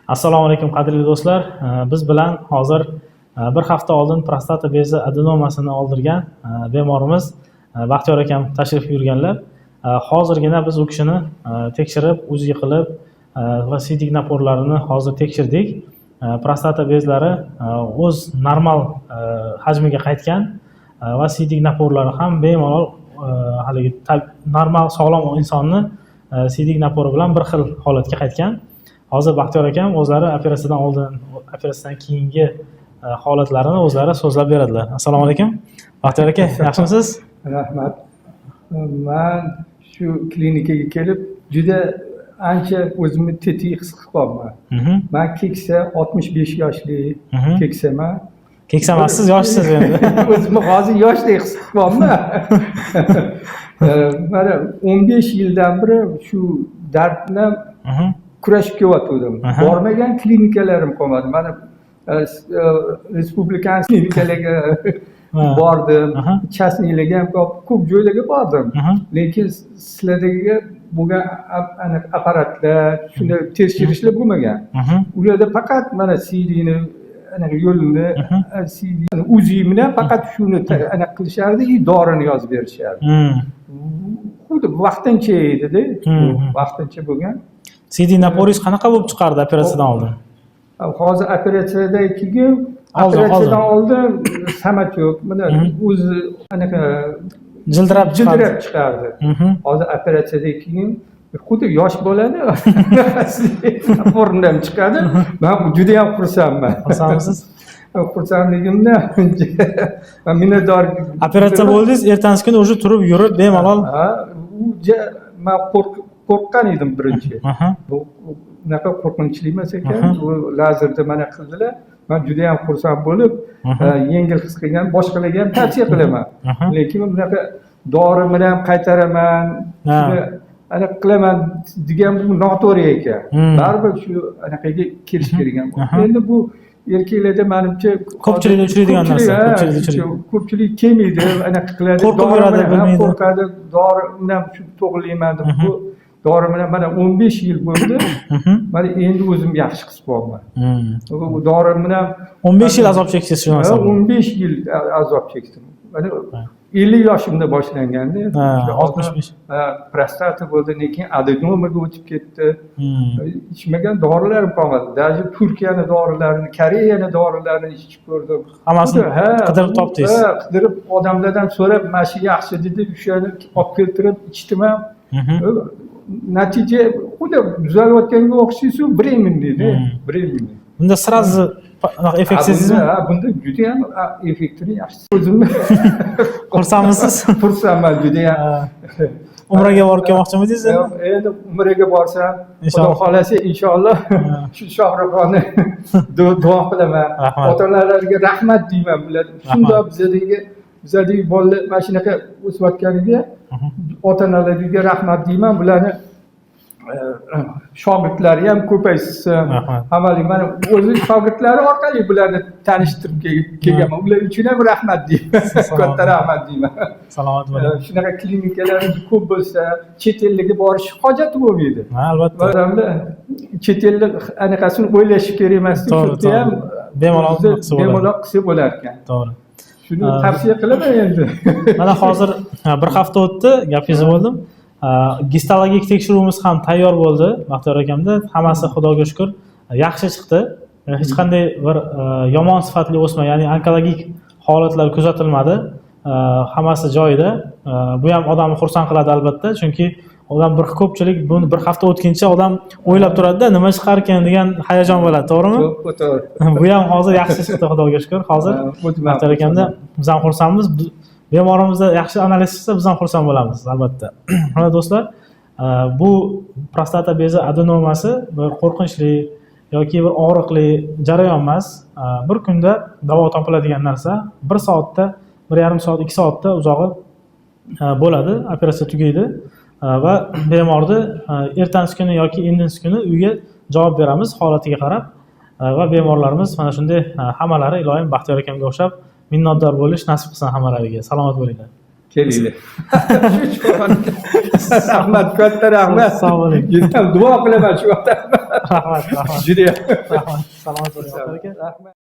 Assalomu alaykum qadrli do'stlar. Biz bilan hozir bir hafta oldin prostata bezi adenomasini oldirgan bemorimiz Baxtiyor akam tashrif buyurganlar. Hozirgina biz u kishini tekshirib, UZI qilib va sidik naporlarini hozir tekshirdik. Prostata bezlari o'z normal hajmiga qaytgan va sidik naporlari ham bemalol haligi normal sog'lom insonni sidik napori bilan bir xil holatga qaytgan. Hozir Baxtiyor akam o'zlari operatsiyadan oldin, operatsiyadan keyingi holatlarini o'zlari so'zlab beradilar. Assalomu alaykum. Baxtiyor aka, yaxshimisiz? Rahmat. Men shu klinikaga kelib juda ancha o'zimni tetik his qilyapman. Men keksa 65 yoshli keksaman. Keksa emassiz, yoshsiz endi. O'zimni hozir yoshdek his qilyapman. Mana 15 yildan beri shu dard bilan kurashib kelyotgandim. Bormagan klinikalarim qolmadi. Mana respublikan klinikalarga bordim, chasnilarga ham ko'p joylarga bordim. Lekin sizlardagi bo'lgan apparatlar, shunday tekshirishlar bo'lmagan. Ularda faqat mana CDni yo'lini, CD UZI bilan faqat shuni aniq qilishardi, dorini yozib berishardi. Xuddi vaqtincha edi-da, vaqtincha bo'lgan. CD naporingiz qanaqa bo'lib chiqardi operatsiyadan oldin? Hozir operatsiyadan keyin operatsiyadan oldin samat yo'q. Mana o'zi anaqa jildirab chiqardi. Hozir operatsiyadan keyin xuddi yosh bolani formdan chiqadi. Men juda ham xursandman. Xursandmisiz? Xursandligimdan men minnatdor. Operatsiya bo'ldingiz, ertasi kuni o'sha turib yurib bemalol. Men qo'rqqan edim birinchi. Bu unaqa qo'rqinchli emas ekan. Bu lazerda mana qildilar. Men juda ham xursand bo'lib, yengil his qilgan, boshqalarga ham tavsiya qilaman. Lekin bunaqa dori bilan qaytaraman, aniq qilaman degan bu noto'g'ri ekan. Baribir shu anaqaga kelish kerak ham. Endi bu erkaklarda menimcha ko'pchilikda uchraydigan narsa. Ko'pchilik kelmaydi, anaqa qiladi, qo'rqadi, dori bilan shu to'g'rilayman deb bu dori bilan mana 15 yil bo'ldi. Mana endi o'zim yaxshi his qilyapman. Bu dori bilan 15 yil azob cheksiz shu narsa. 15 yil azob chekdim. Mana 50 yoshimda boshlanganda 65 prostata bo'ldi, lekin adenomaga o'tib ketdi. Ichmagan dorilarim qolmadi. Даже Turkiyani dorilarini, Koreyani dorilarini ichib ko'rdim. Hammasini qidirib topdingiz. Qidirib odamlardan so'rab, "Mana shu yaxshi" dedi, o'shani olib keltirib ichdim ham. Natija xuddi tuzalayotganga o'xshaysiz, bremen dedi. Bremen. Bunda sразу effektsizmi? Bunda juda ham effektini yaxshi. O'zimni xursandmisiz? Xursandman juda ham. Umraga borib kelmoqchimidingiz endi? Endi umraga borsam, Xudo xolasa inshaalloh shu Shohruxxonni duo qilaman. Ota-onalarga rahmat deyman. Bular shundoq bizadagi bolalar mana shunaqa o'sayotganiga ota-onalarga rahmat deyman. Bularni shogirdlari ham ko'paysin. Hammalar mana o'zi shogirdlari orqali bularni tanishtirib kelganman. Ular uchun ham rahmat deyman. Katta rahmat deyman. Salomat bo'ling. Shunaqa klinikalar ko'p bo'lsa, chet elga borish hojati bo'lmaydi. Albatta. Odamlar chet ellik anaqasini o'ylash kerak emas. Shuni ham bemalol qilsa bo'lar ekan. To'g'ri. Shuni tavsiya qilaman endi. Mana hozir bir hafta o'tdi, gapingizni bo'ldim. Gistologik tekshiruvimiz ham tayyor bo'ldi Baxtiyor akamda. Hammasi Xudoga shukr yaxshi chiqdi. Hech qanday bir yomon sifatli o'sma, ya'ni onkologik holatlar kuzatilmadi. Hammasi joyida. Bu ham odamni xursand qiladi albatta, chunki odam ko'pchilik buni bir hafta o'tguncha odam o'ylab turadi-da, nima chiqar ekan degan hayajon bo'ladi, to'g'rimi? To'g'ri. Bu ham hozir yaxshi chiqdi Xudoga shukr. Hozir Baxtiyor akamda biz ham xursandmiz. Bemorimizda yaxshi analiz chiqsa biz ham xursand bo'lamiz albatta. Mana do'stlar, bu prostata bezi adenomasi bir qo'rqinchli yoki bir og'riqli jarayon emas. Bir kunda davo topiladigan narsa. 1 soatda, 1,5 soat, 2 soatda uzog'i bo'ladi, operatsiya tugaydi va bemorni ertangi kuni yoki indingi kuni uyga javob beramiz holatiga qarab va bemorlarimiz mana shunday hammalari iloyim Baxtiyor akamga o'xshab minnatdor bo'lish nasib qilsin hammalariga. Salomat bo'linglar. kelinglar. Rahmat, katta rahmat. Sog' bo'ling. Juda duo qilaman shu odamga. Rahmat, rahmat. Judayam. Rahmat. Salomat bo'ling, aka. Rahmat.